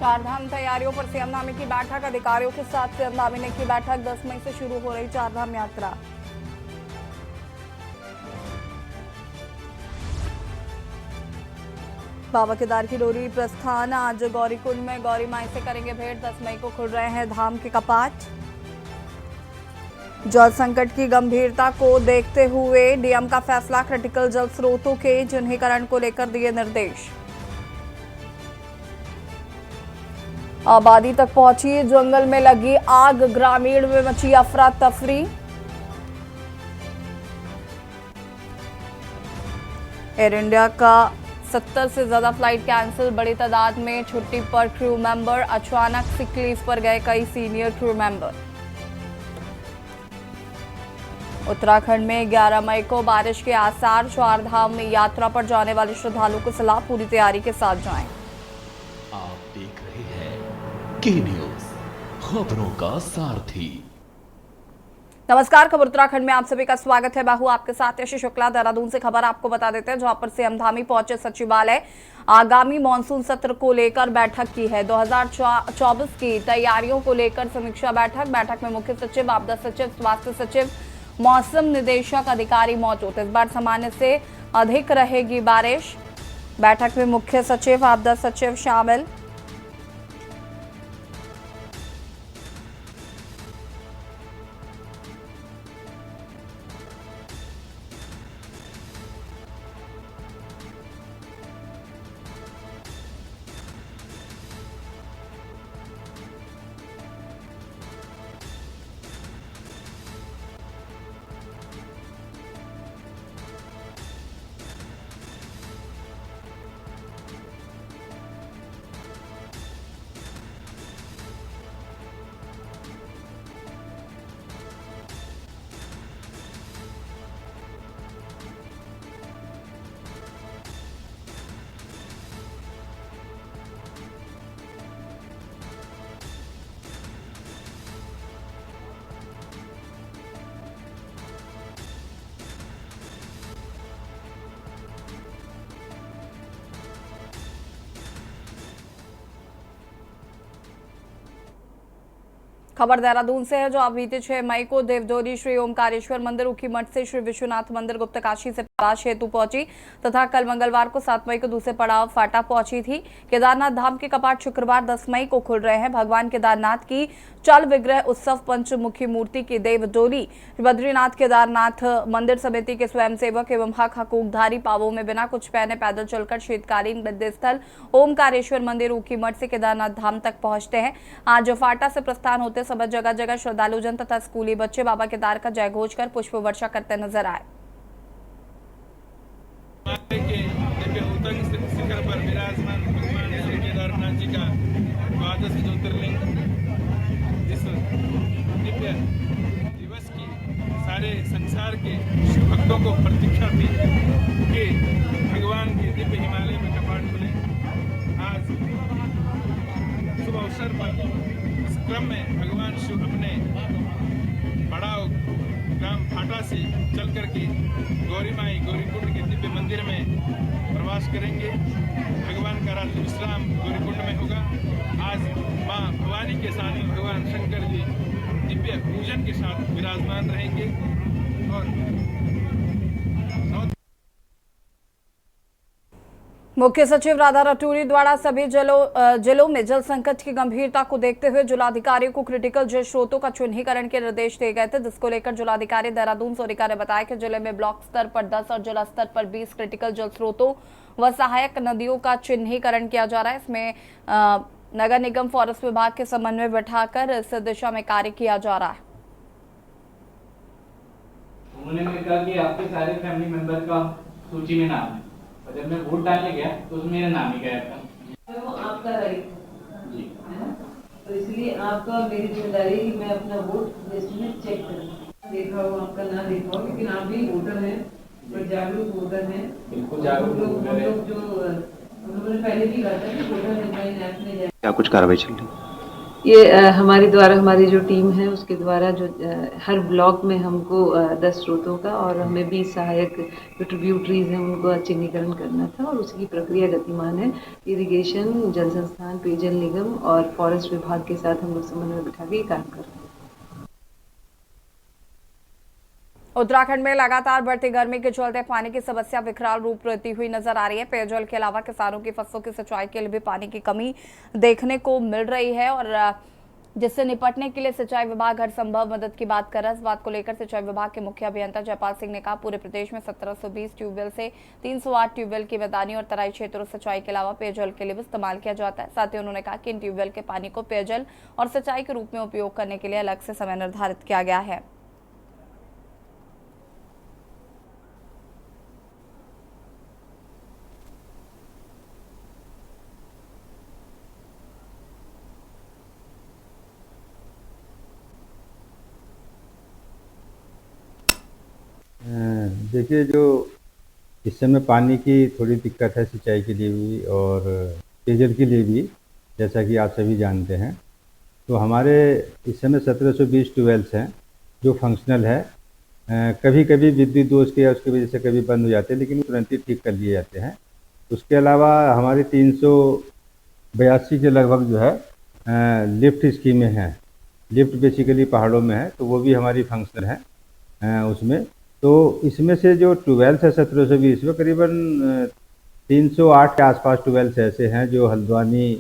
चारधाम तैयारियों पर सीएम धामी की बैठक। अधिकारियों के साथ सीएम धामी ने की बैठक। 10 मई से शुरू हो रही चारधाम यात्रा। बाबा केदार की डोरी प्रस्थान। आज गौरीकुंड में गौरी माई से करेंगे भेंट। 10 मई को खुल रहे हैं धाम के कपाट। जल संकट की गंभीरता को देखते हुए डीएम का फैसला। क्रिटिकल जल स्रोतों के चिन्हीकरण को लेकर दिए निर्देश। आबादी तक पहुंची जंगल में लगी आग। ग्रामीण में मची अफरा तफरी। एयर इंडिया का 70 से ज्यादा फ्लाइट कैंसिल। बड़ी तादाद में छुट्टी पर क्रू मेंबर। अचानक सिक लीव पर गए कई सीनियर क्रू मेंबर। उत्तराखंड में 11 मई को बारिश के आसार। चारधाम में यात्रा पर जाने वाले श्रद्धालुओं को सलाह, पूरी तैयारी के साथ जाएं। आप देख रहे हैं के न्यूज, खबरों का सारथी। नमस्कार, खबर उत्तराखंड में आप सभी का स्वागत है। मैं हूं आपके साथ यशी शुक्ला। देहरादून से खबर आपको बता देते हैं, जहां पर सीएम धामी पहुंचे सचिवालय। आगामी मानसून सत्र को लेकर बैठक की है। 2024 की तैयारियों को लेकर समीक्षा बैठक। बैठक में मुख्य सचिव, आपदा सचिव, स्वास्थ्य सचिव, मौसम निदेशक, अधिकारी मौजूद। इस बार सामान्य से अधिक रहेगी बारिश। बैठक में मुख्य सचिव, आपदा सचिव शामिल। खबर देहरादून से है, जो आप बीते 6 मई को देवदोरी श्री ओमकारेश्वर मंदिर, ऊखीमठ से श्री विश्वनाथ मंदिर गुप्तकाशी से प्रकाश हेतु पहुंची तथा कल मंगलवार को 7 मई को दूसरे पड़ाव फाटा पहुंची थी। केदारनाथ धाम के कपाट शुक्रवार 10 मई को खुल रहे हैं। भगवान केदारनाथ की चल विग्रह उत्सव पंचमुखी मूर्ति की देवडोली बद्रीनाथ केदारनाथ मंदिर समिति के स्वयंसेवक एवं हक हकूकधारी पावों में बिना कुछ पहने पैदल चलकर शीतकालीन विद्या स्थल ओमकारेश्वर मंदिर ऊखीमठ से केदारनाथ धाम तक पहुंचते हैं। आज फाटा से प्रस्थान होते समय जगह जगह श्रद्धालु जन तथा स्कूली बच्चे बाबा केदार का जय घोष कर पुष्प वर्षा करते नजर आए। शिखर पर विराजमान भगवान श्री केदारनाथ जी का 12 ज्योतिर्लिंग इस दिव्य दिवस की सारे संसार के भक्तों को प्रतीक्षा थी कि भगवान के दिव्य हिमालय में कपाट खुले। आज शुभ अवसर पर इस क्रम में भगवान शिव अपने पड़ाव ग्राम फाटा से चल करके गौरी माई गौरीकुंड के दिव्य मंदिर में प्रवास करेंगे। भगवान का रात्रि विश्राम गौरीकुंड में होगा। आज मां भवानी के साथ भगवान शंकर जी दिव्य पूजन के साथ विराजमान रहेंगे और मुख्य सचिव राधा रतूड़ी द्वारा सभी जिलों में जल संकट की गंभीरता को देखते हुए जिलाधिकारियों को क्रिटिकल जल स्रोतों का चिन्हीकरण के निर्देश दिए गए थे, जिसको लेकर जिलाधिकारी देहरादून सोनिका ने बताया कि जिले में ब्लॉक स्तर पर 10 और जिला स्तर पर 20 क्रिटिकल जल स्रोतों व सहायक नदियों का चिन्हीकरण किया जा रहा है। इसमें नगर निगम, फॉरेस्ट विभाग के समन्वय बैठाकर इस दिशा में कार्य किया जा रहा है। उन्होंने कहा कि आपके सारे फैमिली मेंबर का सूची में नाम है, और जब मैं वोट डालने गया तो उसमें मेरा नाम ही गया था। वो आपका राइट जी है ना, तो इसलिए आपका मेरी जिम्मेदारी है कि मैं अपना वोट लिस्ट में चेक करूँ। देखा हो आपका ना देखा हो, लेकिन आप भी वोटर हैं और जागरूक वोटर हैं। बिल्कुल जागरूक वोटर हैं। जो हम लोगों ने पहले भी कहा था कि वोटर हेल्पलाइन ऐप में जाए। क्या कुछ कार्रवाई चल रही? ये हमारे द्वारा, हमारी जो टीम है उसके द्वारा जो हर ब्लॉक में हमको 10 स्रोतों का और हमें 20 सहायक जो ट्रिब्यूटरीज हैं उनको चिन्हीकरण करना था और उसकी प्रक्रिया गतिमान है। इरिगेशन, जल संस्थान, पेयजल निगम और फॉरेस्ट विभाग के साथ हम लोग समन्वय बिठा के काम कर रहे हैं। उत्तराखंड में लगातार बढ़ती गर्मी के चलते पानी की समस्या विकराल रूप लेती हुई नजर आ रही है। पेयजल के अलावा किसानों की फसलों की सिंचाई के लिए भी पानी की कमी देखने को मिल रही है और जिससे निपटने के लिए सिंचाई विभाग हर संभव मदद की बात कर रहा है। इस बात को लेकर सिंचाई विभाग के मुख्य अभियंता जयपाल सिंह ने कहा, पूरे प्रदेश में 1720 ट्यूबवेल से 308 ट्यूबवेल की मैदानी और तराई क्षेत्रों सिंचाई के अलावा पेयजल के लिए भी इस्तेमाल किया जाता है। साथ ही उन्होंने कहा कि इन ट्यूबवेल के पानी को पेयजल और सिंचाई के रूप में उपयोग करने के लिए अलग से समय निर्धारित किया गया है। देखिए, जो इस समय पानी की थोड़ी दिक्कत है सिंचाई के लिए भी और पेयजल के लिए भी, जैसा कि आप सभी जानते हैं। तो हमारे इस समय 1720 ट्यूबवेल्स हैं जो फंक्शनल है। कभी कभी विद्युत दोष की उसकी वजह से कभी बंद हो जाते हैं, लेकिन वो तुरंत ही ठीक कर लिए जाते हैं। उसके अलावा हमारी 382 के लगभग जो है लिफ्ट स्कीमें हैं। लिफ्ट बेसिकली पहाड़ों में है, तो वो भी हमारी फंक्शनल है उसमें। तो इसमें से जो ट्यूबवेल्स है 1720 में करीबन 308 के आसपास ट्यूबवेल्स ऐसे हैं जो हल्द्वानी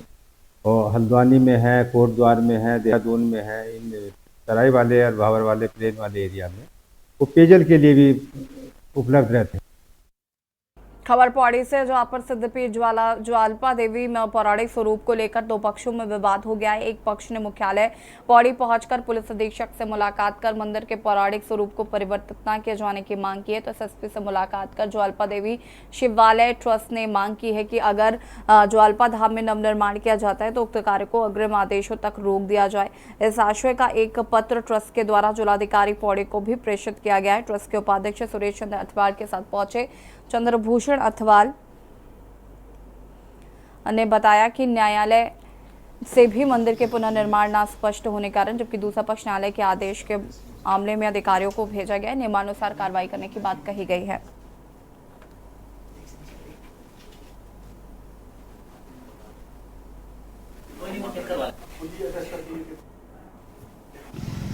में है, कोटद्वार में है, देहरादून में है, इन तराई वाले और भावर वाले प्लेन वाले एरिया में वो पेयजल के लिए भी उपलब्ध रहते हैं। खबर पौड़ी से, जहां पर सिद्धपीठ ज्वाल्पा देवी में पौराणिक स्वरूप को लेकर दो पक्षों में विवाद हो गया है। एक पक्ष ने मुख्यालय पौड़ी पहुंचकर पुलिस अधीक्षक से मुलाकात कर मंदिर के पौराणिक स्वरूप को परिवर्तित न किए जाने की मांग की है, तो एसएसपी से मुलाकात कर ज्वाल्पा देवी शिवालय ट्रस्ट ने मांग की है कि अगर ज्वाल्पा धाम में नवनिर्माण किया जाता है तो उक्त कार्य को अग्रिम आदेशों तक रोक दिया जाए। इस आशय का एक पत्र ट्रस्ट के द्वारा जिलाधिकारी पौड़ी को भी प्रेषित किया गया है। ट्रस्ट के उपाध्यक्ष सुरेश चंद्र अथवाल के साथ पहुंचे चंद्रभूषण अथवाल ने बताया कि न्यायालय से भी मंदिर के पुनर्निर्माण न स्पष्ट होने के कारण, जबकि दूसरा पक्ष न्यायालय के आदेश के मामले में अधिकारियों को भेजा गया, नियमानुसार कार्रवाई करने की बात कही गई है।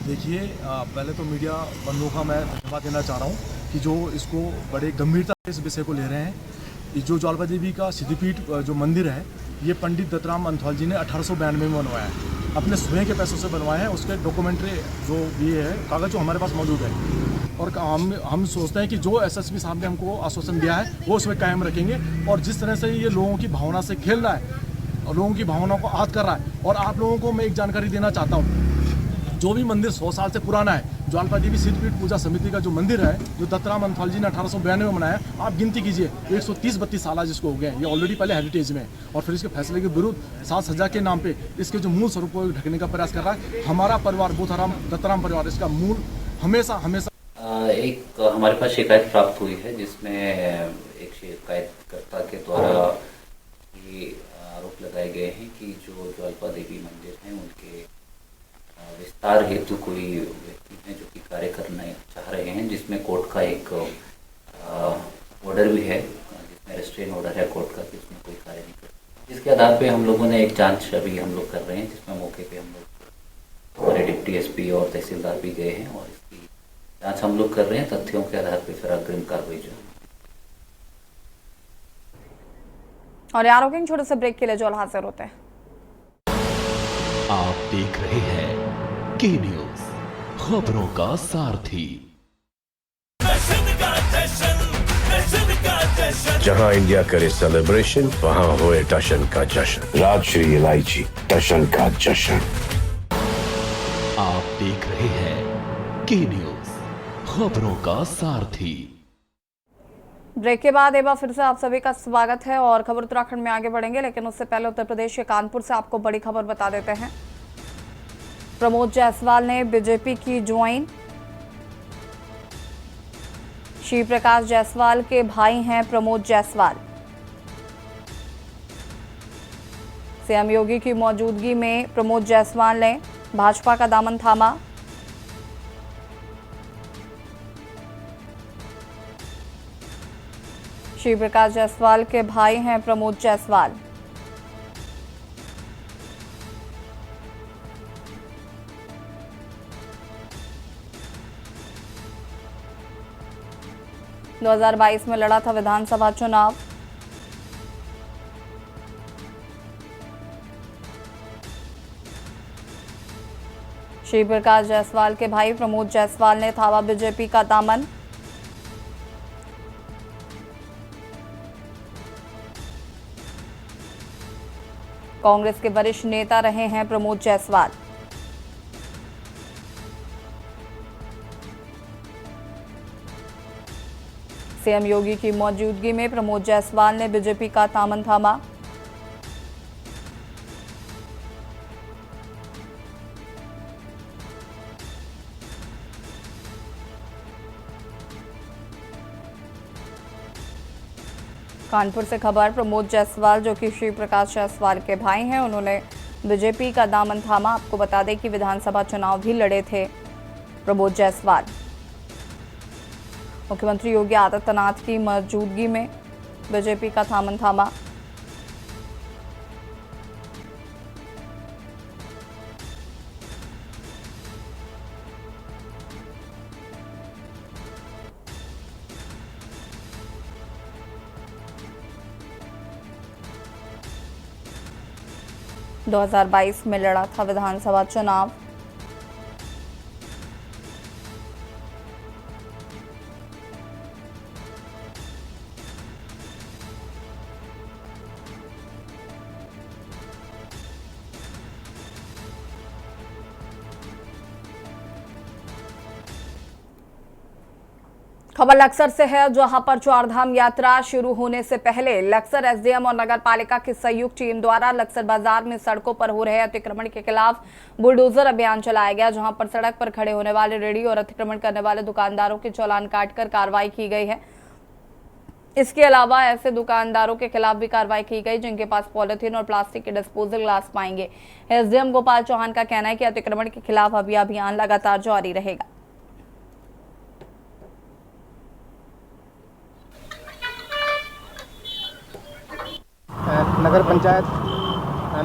देखिए, पहले तो मीडिया बंधुओं का मैं धन्यवाद देना चाह रहा हूँ कि जो इसको बड़े गंभीरता से इस विषय को ले रहे हैं। जो ज्वाल्पा देवी का सिद्धिपीठ जो मंदिर है, ये पंडित दत्तराम अंथवाल जी ने 1892 में बनवाया है। अपने स्वयं के पैसों से बनवाए हैं। उसके डॉक्यूमेंट्री जो ये है कागज जो हमारे पास मौजूद है, और हम सोचते हैं कि जो एसएसपी साहब ने हमको आश्वासन दिया है वो उसमें कायम रखेंगे। और जिस तरह से ये लोगों की भावना से खेल रहा है और लोगों की भावनाओं को आहत कर रहा है, और आप लोगों को मैं एक जानकारी देना चाहता हूँ, जो भी मंदिर 100 साल से पुराना है, ज्वाल्पा देवी सिद्धपीठ पूजा समिति का जो मंदिर है, जो दत्तराम अंथवाल जी ने 1892 में बनाया, आप गिनती कीजिए 130-32 साल जिसको हो गए। ये ऑलरेडी पहले हेरिटेज में, और फिर इसके फैसले के विरुद्ध साज सज्जा के नाम पे इसके जो मूल स्वरूप को ढकने का प्रयास कर रहा है। हमारा परिवार बोथाराम दत्तराम परिवार इसका मूल हमेशा एक हमारे पास शिकायत प्राप्त हुई है, जिसमें एक शिकायतकर्ता के द्वारा ये आरोप लगाए गए हैं कि जो ज्वाल्पा देवी मंदिर हैं उनके विस्तार हेतु कोई व्यक्ति हैं जो कि कार्य करना चाह रहे हैं, जिसमें कोर्ट का एक ऑर्डर भी है, जिसमें रेस्ट्रेन ऑर्डर है कोर्ट का कि उसमें कोई कार्य नहीं कर। जिसके आधार पे हम लोगों ने एक जांच अभी हम लोग कर रहे हैं, जिसमें मौके पे हम लोग हमारे डिप्टी एसपी और तहसीलदार भी गए हैं, और इसकी जांच हम लोग कर रहे हैं। तथ्यों के आधार पर फिर अग्रिम कार्रवाई जो। और यारों के छोटे से ब्रेक के लिए जो हाजिर होते हैं। आप देख रहे हैं के न्यूज, खबरों का सारथी। जहां इंडिया करे सेलिब्रेशन, वहां होए टशन का जश्न। राजश्री इलायची, टशन का जश्न। आप देख रहे हैं के न्यूज, खबरों का सारथी। ब्रेक के बाद एक बार फिर से आप सभी का स्वागत है और खबर उत्तराखंड में आगे बढ़ेंगे, लेकिन उससे पहले उत्तर प्रदेश के कानपुर से आपको बड़ी खबर बता देते हैं। प्रमोद जायसवाल ने बीजेपी की ज्वाइन। श्री प्रकाश जायसवाल के भाई हैं प्रमोद जायसवाल। सीएम योगी की मौजूदगी में प्रमोद जायसवाल ने भाजपा का दामन थामा। श्री प्रकाश जायसवाल के भाई हैं प्रमोद जायसवाल। - 2022 में लड़ा था विधानसभा चुनाव। श्री प्रकाश जायसवाल के भाई प्रमोद जायसवाल ने थामा बीजेपी का दामन। कांग्रेस के वरिष्ठ नेता रहे हैं प्रमोद जायसवाल। सीएम योगी की मौजूदगी में प्रमोद जायसवाल ने बीजेपी का दामन थामा। कानपुर से खबर, प्रमोद जायसवाल जो कि श्री प्रकाश जायसवाल के भाई हैं, उन्होंने बीजेपी का दामन थामा। आपको बता दें कि विधानसभा चुनाव भी लड़े थे प्रमोद जायसवाल। मुख्यमंत्री योगी आदित्यनाथ की मौजूदगी में बीजेपी का दामन थामा। - 2022 में लड़ा था विधानसभा चुनाव। खबर लक्सर से है, जहां पर चारधाम यात्रा शुरू होने से पहले लक्सर एसडीएम और नगर पालिका की संयुक्त टीम द्वारा लक्सर बाजार में सड़कों पर हो रहे अतिक्रमण के खिलाफ बुलडोजर अभियान चलाया गया, जहां पर सड़क पर खड़े होने वाले रेहड़ी और अतिक्रमण करने वाले दुकानदारों के चालान काटकर कार्रवाई की गई है। इसके अलावा ऐसे दुकानदारों के खिलाफ भी कार्रवाई की गई जिनके पास पॉलिथीन और प्लास्टिक के डिस्पोजल ग्लास पाएंगे। एसडीएम गोपाल चौहान का कहना है कि अतिक्रमण के खिलाफ अभी अभियान लगातार जारी रहेगा। नगर पंचायत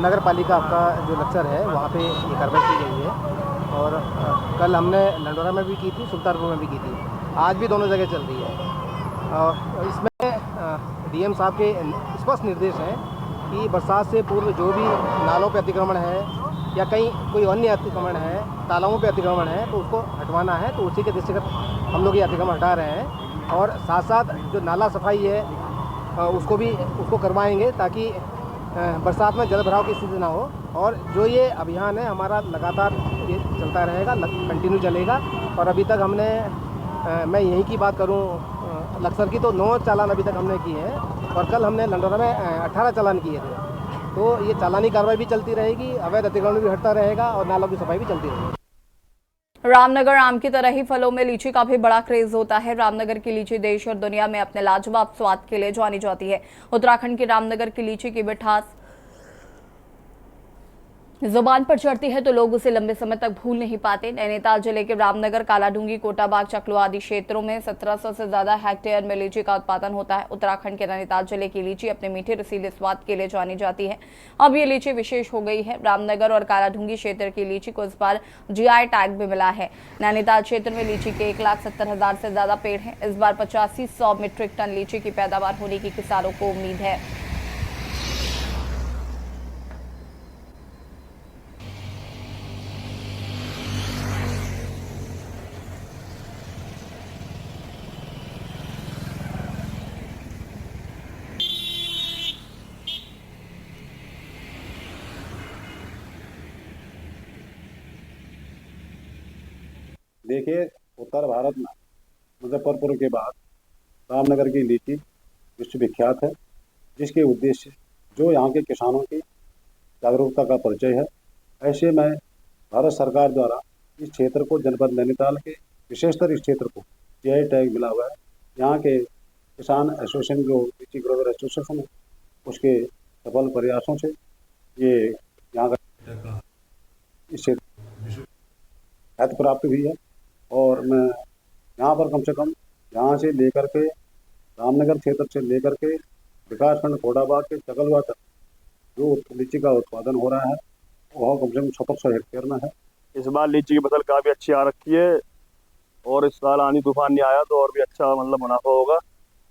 नगर पालिका आपका जो लक्सर है वहाँ पे ये कार्रवाई की गई है और कल हमने लंडोरा में भी की थी, सुल्तानपुर में भी की थी, आज भी दोनों जगह चल रही है। इसमें डीएम साहब के स्पष्ट निर्देश हैं कि बरसात से पूर्व जो भी नालों पे अतिक्रमण है या कहीं कोई अन्य अतिक्रमण है, तालाबों पे अतिक्रमण है, तो उसको हटवाना है। तो उसी के दृष्टिगत हम लोग ये अतिक्रमण हटा रहे हैं और साथ साथ जो नाला सफाई है उसको करवाएंगे ताकि बरसात में जल भराव की स्थिति ना हो। और जो ये अभियान है हमारा लगातार ये चलता रहेगा, कंटिन्यू चलेगा। और अभी तक हमने मैं यहीं की बात करूं लक्सर की तो 9 चालान अभी तक हमने किए हैं और कल हमने लंडोरा में 18 चालान किए थे। तो ये चालानी कार्रवाई भी चलती रहेगी, अवैध अतिक्रमण भी हटता रहेगा और नालों की सफाई भी चलती रहेगी। रामनगर आम की तरह ही फलों में लीची का भी बड़ा क्रेज होता है। रामनगर की लीची देश और दुनिया में अपने लाजवाब स्वाद के लिए जानी जाती है। उत्तराखंड की रामनगर की लीची की मिठास जुबान पर चढ़ती है तो लोग उसे लंबे समय तक भूल नहीं पाते। नैनीताल जिले के रामनगर, कालाडूंगी, कोटाबाग, चकलू आदि क्षेत्रों में 1700 से ज्यादा हेक्टेयर में लीची का उत्पादन होता है। उत्तराखंड के नैनीताल जिले की लीची अपने मीठे रसीले स्वाद के लिए जानी जाती है। अब ये लीची विशेष हो गई है। रामनगर और कालाडूंगी क्षेत्र की लीची को इस बार जीआई टैग भी मिला है। नैनीताल क्षेत्र में लीची के 1,70,000 से ज्यादा पेड़ हैं। इस बार 85-100 मीट्रिक टन लीची की पैदावार होने की किसानों को उम्मीद है। देखिए, उत्तर भारत में मुजफ्फरपुर के बाद रामनगर की लीची विश्वविख्यात है, जिसके उद्देश्य जो यहाँ के किसानों की जागरूकता का परिचय है। ऐसे में भारत सरकार द्वारा इस क्षेत्र को, जनपद नैनीताल के विशेषतर इस क्षेत्र को जीआई टैग मिला हुआ है। यहाँ के किसान एसोसिएशन, जो लीची ग्रोवर एसोसिएशन है, उसके सफल प्रयासों से ये यहाँ का इससे ख्याति प्राप्त हुई है। और मैं यहाँ पर कम से कम यहाँ से लेकर के रामनगर क्षेत्र से लेकर के विकासखंड कोडाबाग के चकलवा तक जो लीची का उत्पादन हो रहा है वह कम से कम 600 हेक्टेयर में है। इस बार लीची की फसल काफ़ी अच्छी आ रखी है और इस साल आंधी तूफान नहीं आया तो और भी अच्छा मतलब मुनाफा होगा।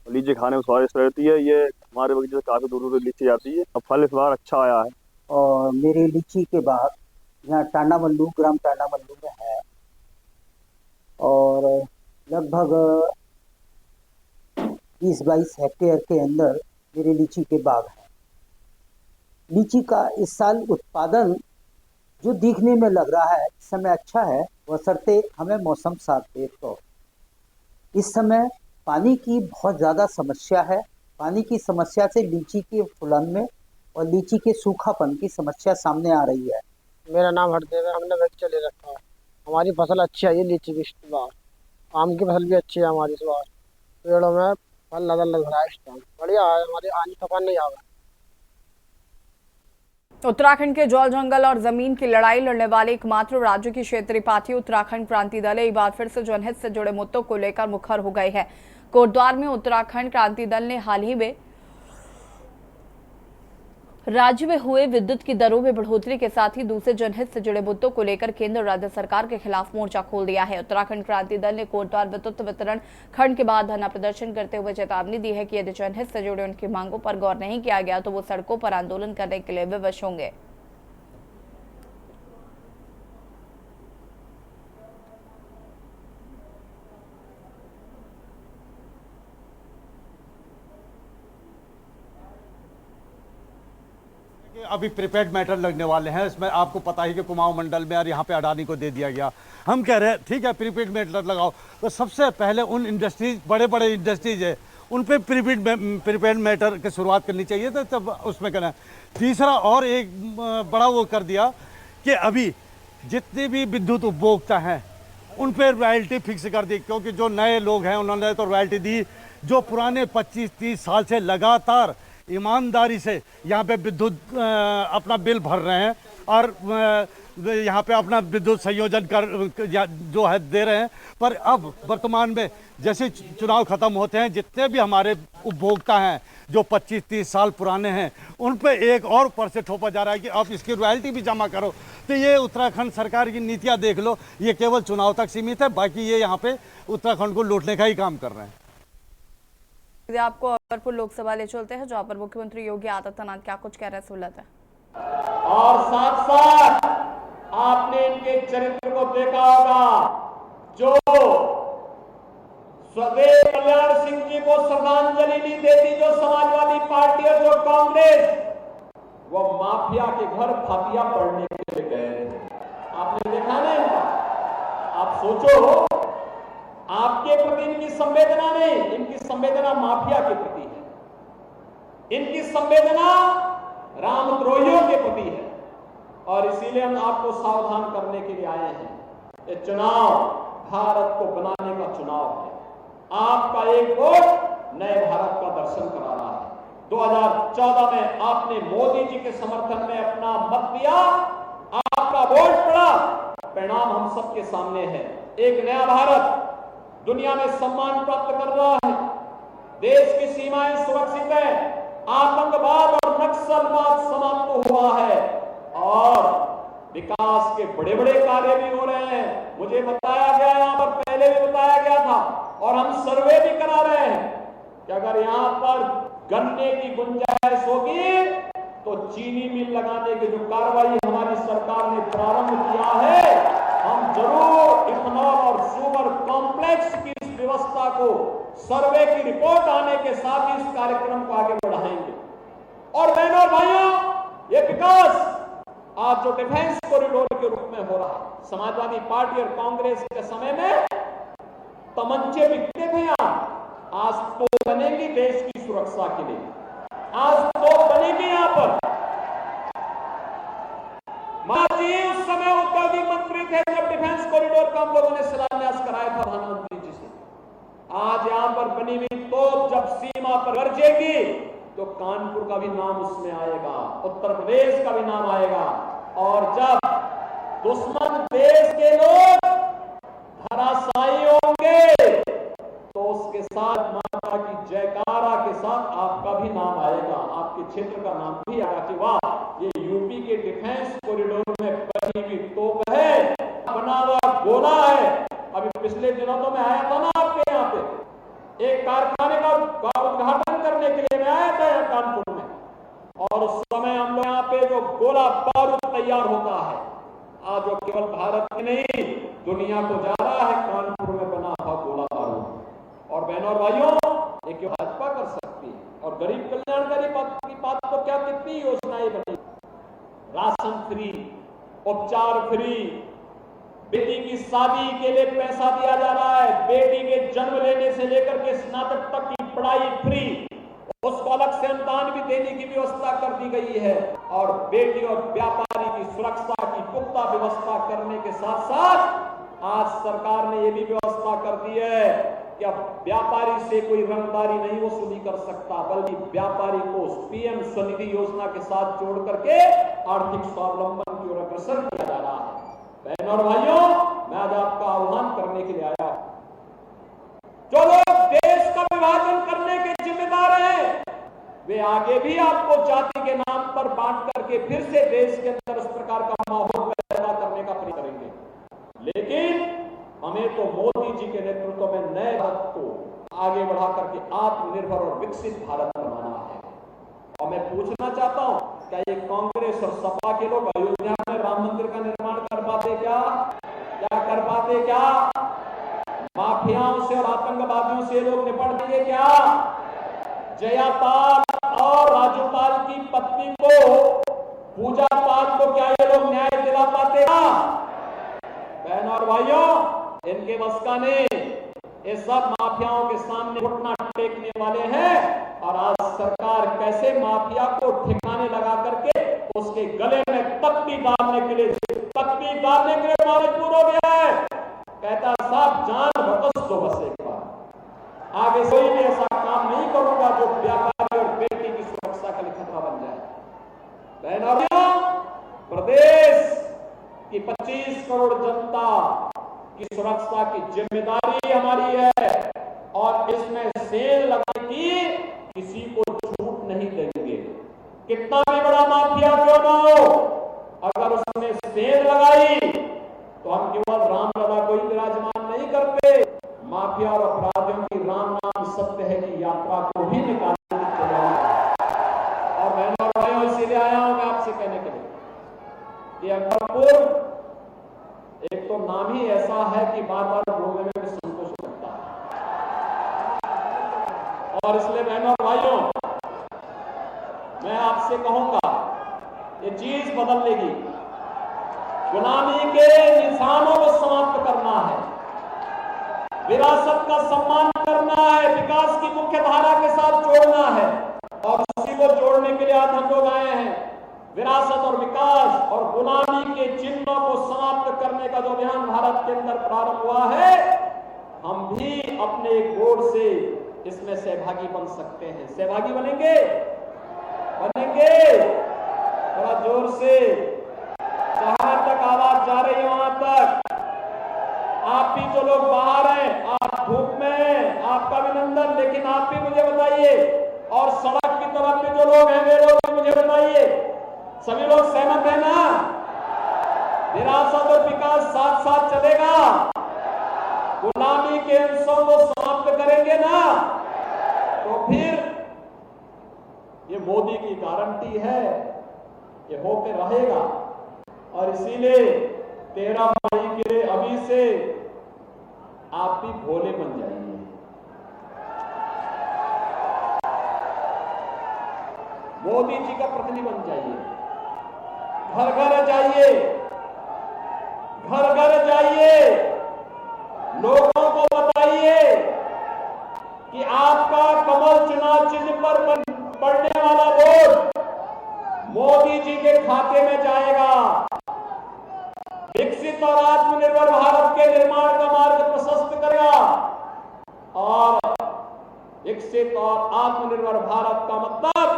लीची खाने में स्वादिष्ट रहती है। ये हमारे बगीचे से काफ़ी दूर दूर लीची आती है। अब फल इस बार अच्छा आया है। और मेरे लीची के बाग यहाँ टांडा मल्लू, ग्राम टांडा मल्लू में है और लगभग 20-22 हेक्टेयर के अंदर मेरे लीची के बाग हैं। लीची का इस साल उत्पादन जो दिखने में लग रहा है इस समय अच्छा है, बशर्ते हमें मौसम साथ दे। तो इस समय पानी की बहुत ज़्यादा समस्या है। पानी की समस्या से लीची के फुलन में और लीची के सूखापन की समस्या सामने आ रही है। मेरा नाम हरदेव है। हमने बगीचा ले रखा है। हमारी फसल अच्छी आई है लीची की इस बार। आम की फसल भी अच्छी है हमारी इस बार। पेड़ों में फल लग रहा है इस टाइम बढ़िया है। हमारे आंधी तूफान नहीं आ रहा। उत्तराखंड के जल जंगल और जमीन की लड़ाई लड़ने वाले एकमात्र राज्य की क्षेत्रीय पार्टी उत्तराखंड क्रांति दल एक बार फिर से जनहित से जुड़े मुद्दों को लेकर मुखर हो गई है। कोटद्वार में उत्तराखंड क्रांति दल ने हाल ही में राज्य में हुए विद्युत की दरों में बढ़ोतरी के साथ ही दूसरे जनहित से जुड़े मुद्दों को लेकर केंद्र राज्य सरकार के खिलाफ मोर्चा खोल दिया है। उत्तराखंड क्रांति दल ने कोटद्वार विद्युत वितरण खंड के बाद धरना प्रदर्शन करते हुए चेतावनी दी है कि यदि जनहित से जुड़े उनकी मांगों पर गौर नहीं किया गया तो वो सड़कों पर आंदोलन करने के लिए विवश होंगे। अभी प्रीपेड मीटर लगने वाले हैं। इसमें आपको पता ही कि कुमाऊं मंडल में और यहाँ पे अडानी को दे दिया गया। हम कह रहे हैं ठीक है प्रीपेड मीटर लगाओ, तो सबसे पहले उन इंडस्ट्रीज बड़े इंडस्ट्रीज है उन पे प्रीपेड मीटर की शुरुआत करनी चाहिए तो तब उसमें करना। तीसरा और एक बड़ा वो कर दिया कि अभी जितने भी विद्युत उपभोक्ता हैं उन पर रॉयल्टी फिक्स कर दी, क्योंकि जो नए लोग हैं उन्होंने तो रॉयल्टी दी। जो पुराने 25-30 साल से लगातार ईमानदारी से यहाँ पे विद्युत अपना बिल भर रहे हैं और यहाँ पे अपना विद्युत संयोजन कर जो है दे रहे हैं, पर अब वर्तमान में जैसे चुनाव खत्म होते हैं जितने भी हमारे उपभोक्ता हैं जो 25-30 साल पुराने हैं उन पे एक और ऊपर से ठोपा जा रहा है कि आप इसकी रॉयल्टी भी जमा करो। तो ये उत्तराखंड सरकार की नीतियाँ देख लो, ये केवल चुनाव तक सीमित है, बाकी ये यहाँ पे उत्तराखंड को लूटने का ही काम कर रहे हैं। आपको अकबरपुर लोकसभा ले चलते हैं जहां पर मुख्यमंत्री योगी आदित्यनाथ क्या कुछ कह रहे हैं, सुन लेते हैं। और साथ साथ आपने इनके चरित्र को देखा होगा, जो स्वदेव कल्याण सिंह जी को श्रद्धांजलि नहीं देती जो समाजवादी पार्टी और जो कांग्रेस, वो माफिया के घर फातिया पढ़ने के लिए गए थे। आपने देखा ना इनका। आप सोचो, आपके प्रति इनकी संवेदना नहीं, इनकी संवेदना माफिया के प्रति है, इनकी संवेदना रामद्रोहियों के प्रति है। और इसीलिए हम आपको सावधान करने के लिए आए हैं। ये चुनाव भारत को बनाने का चुनाव है। आपका एक वोट नए भारत का दर्शन करा रहा है। 2014 में आपने मोदी जी के समर्थन में अपना मत दिया, आपका वोट पड़ा, परिणाम हम सबके सामने है। एक नया भारत दुनिया में सम्मान प्राप्त कर रहा है, देश की सीमाएं सुरक्षित है, आतंकवाद और नक्सलवाद समाप्त हुआ है और विकास के बड़े बड़े कार्य भी हो रहे हैं। मुझे बताया गया, यहां पर पहले भी बताया गया था और हम सर्वे भी करा रहे हैं कि अगर यहां पर गन्ने की गुंजाइश होगी तो चीनी मिल लगाने की जो कार्रवाई हमारी सरकार ने प्रारंभ किया है, हम जरूर इथेनॉल और शुगर कॉम्प्लेक्स की इस व्यवस्था को सर्वे की रिपोर्ट आने के साथ ही इस कार्यक्रम को आगे बढ़ाएंगे। और बहनों और भाइयों, ये विकास आज जो डिफेंस कॉरिडोर के रूप में हो रहा है, समाजवादी पार्टी और कांग्रेस के समय में तमंचे बिकते थे यहां, आज तो बनेगी देश की सुरक्षा के लिए, आज तो बनेगी यहां पर। माजी उस समय उद्योगिक मंत्री थे जब डिफेंस कॉरिडोर का हम लोगों ने शिलान्यास कराया था प्रधानमंत्री जी से। आज यहां पर बनी हुई तोप जब सीमा पर गरजेगी तो कानपुर का भी नाम उसमें आएगा, उत्तर प्रदेश का भी नाम आएगा। और जब दुश्मन देश के लोग धराशायी होंगे तो उसके साथ माता की जयकारा के साथ आपका भी नाम आएगा, आपके क्षेत्र का नाम भी आएगा कि वाह, ये यूपी के डिफेंस कॉरिडोर में बनी हुई तोप है, बना हुआ गोला है। अभी पिछले दिनों तो मैं आया था ना आपके यहाँ पे, एक कारखाने का उद्घाटन करने के लिए मैं आया था यहाँ कानपुर में, और उस समय हम लोग यहाँ पे जो गोला बारूद तैयार होता है, आज वो केवल भारत की नहीं दुनिया को जा रहा है कानपुर में बना हुआ गोला बारूद। और बहनों और भाइयों, एक भाजपा कर सकती है। और गरीब कल्याणकारी की बात तो क्या, कितनी योजनाएं बनी, राशन फ्री, उपचार फ्री, बेटी की शादी के लिए पैसा दिया जा रहा है, बेटी के जन्म लेने से लेकर के स्नातक तक की पढ़ाई फ्री, उसको अलग से अनुदान भी देने की व्यवस्था कर दी गई है। और बेटी और व्यापारी की सुरक्षा की पुख्ता व्यवस्था करने के साथ साथ आज सरकार ने यह भी व्यवस्था कर दी है कि अब व्यापारी से कोई रंगदारी नहीं वसूली कर सकता, बल्कि व्यापारी को पीएम स्वनिधि योजना के साथ जोड़ करके आर्थिक स्वावलंबन की ओर अग्रसर किया जा रहा है। बहनों और भाइयों, मैं आज आपका आह्वान करने के लिए आया हूं, जो लोग देश का विभाजन करने के जिम्मेदार हैं, वे आगे भी आपको जाति के नाम पर बांट करके फिर से देश के अंदर उस प्रकार का माहौल पैदा करने का प्रयास करेंगे। लेकिन हमें तो मोदी जी के नेतृत्व में नए भारत को आगे बढ़ा करके आत्मनिर्भर और विकसित भारत बनाना है। और मैं पूछना चाहता हूं, क्या ये कांग्रेस और सपा के लोग अयोध्या में राम मंदिर का निर्माण कर पाते क्या? क्या कर पाते क्या? माफियाओं से और आतंकवादियों से लोग निपट देंगे क्या? जयापाल और राजूपाल की पत्नी को, पूजा पाल को क्या ये लोग न्याय दिला पाते क्या? बहनों और भाइयों, इनके बस का नहीं, ये सब माफियाओं के सामने घुटना टेकने वाले हैं। और आज सरकार कैसे माफिया को ठिकाने लगा करके उसके गले में तख्ती डालने के लिए मजबूर हो गया है। कहता साहब जान बकस दो बस एक बार, आगे कोई भी ऐसा काम नहीं करूंगा जो व्यापारी और बेटी की सुरक्षा के लिए खतरा बन जाए। बहनों, प्रदेश की 25 करोड़ जनता की सुरक्षा की जिम्मेदारी हमारी है, और इसमें सेल लगाने की किसी को छूट नहीं देंगे। कितना भी बड़ा माफिया क्यों ना हो, अगर उसने सेल लगाई तो हम केवल रामलला को ही विराजमान नहीं करते, माफिया और अपराधियों की राम नाम सत्य है की यात्रा को भी निकालने चलेंगे। और बहनों और भाइयों, इसीलिए आया हूं मैं आपसे कहने के लिए कि अकबरपुर एक तो नाम ही ऐसा है कि बार बार बोलने में भी संकोच लगता है। और इसलिए बहनों और भाइयों, मैं आपसे कहूंगा, ये चीज बदल लेगी। गुलामी के निशानों को समाप्त करना है, विरासत का सम्मान करना है, विकास की मुख्य धारा के साथ जोड़ना है। और उसी को जोड़ने के लिए आज हम लोग आए हैं। विरासत और विकास और गुलामी के चिन्हों को समाप्त करने का जो अभियान भारत के अंदर प्रारंभ हुआ है, हम भी अपने एक वोट से इसमें सहभागी बन सकते हैं। सहभागी बनेंगे? थोड़ा जोर से, जहां तक आवाज जा रही है वहां तक। आप भी जो लोग बाहर हैं, आप धूप में हैं, आपका अभिनंदन, लेकिन आप भी मुझे बताइए, और सड़क की तरफ भी जो लोग हैं वे लोग भी मुझे बताइए, सभी लोग सहमत है ना? विरासत और विकास साथ साथ चलेगा, गुलामी के अंशों को समाप्त करेंगे ना, तो फिर ये मोदी की गारंटी है कि होकर रहेगा। और इसीलिए 13 मई के अभी से आप भी भोले बन जाइए। मोदी जी का प्रतिनिधि बन जाइए, घर घर जाइए, घर घर जाइए, लोगों को बताइए कि आपका कमल चुनाव चिन्ह पर पड़ने वाला वोट मोदी जी के खाते में जाएगा। विकसित और आत्मनिर्भर भारत के निर्माण का मार्ग प्रशस्त करेगा। और विकसित और आत्मनिर्भर भारत का मतलब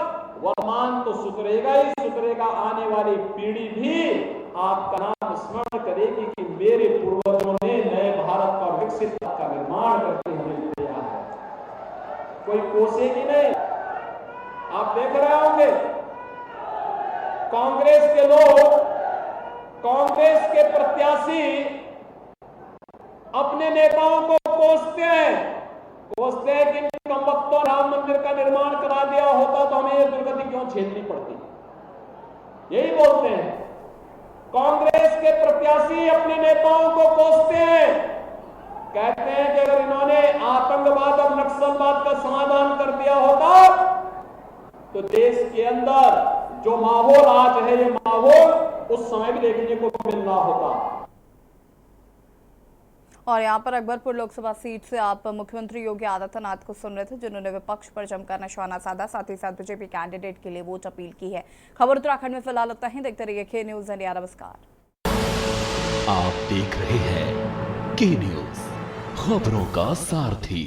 वर्तमान तो सुधरेगा ही सुधरेगा, आने वाली पीढ़ी भी आपका नाम स्मरण करेगी कि मेरे पूर्वजों ने नए भारत का विकसित का निर्माण करके हमें दिया है। कोई कोसेगी नहीं। आप देख रहे होंगे कांग्रेस के लोग, कांग्रेस के प्रत्याशी अपने नेताओं को कोसते हैं कि इन कमबख्तों राम मंदिर का निर्माण करा दिया होता तो हमें ये दुर्गति क्यों झेलनी पड़ती, यही बोलते हैं। कांग्रेस के प्रत्याशी अपने नेताओं को कोसते हैं, कहते हैं कि अगर इन्होंने आतंकवाद और नक्सलवाद का समाधान कर दिया होता तो देश के अंदर जो माहौल आज है, ये माहौल उस समय भी देखने को मिल रहा होता। और यहाँ पर अकबरपुर लोकसभा सीट से आप मुख्यमंत्री योगी आदित्यनाथ को सुन रहे थे, जिन्होंने विपक्ष पर जमकर निशाना साधा, साथ ही साथ बीजेपी कैंडिडेट के लिए वोट अपील की है। खबर उत्तराखंड में फिलहाल इतना ही। देखते रहिए के न्यूज इंडिया। नमस्कार। आप देख रहे हैं के न्यूज, खबरों का सारथी।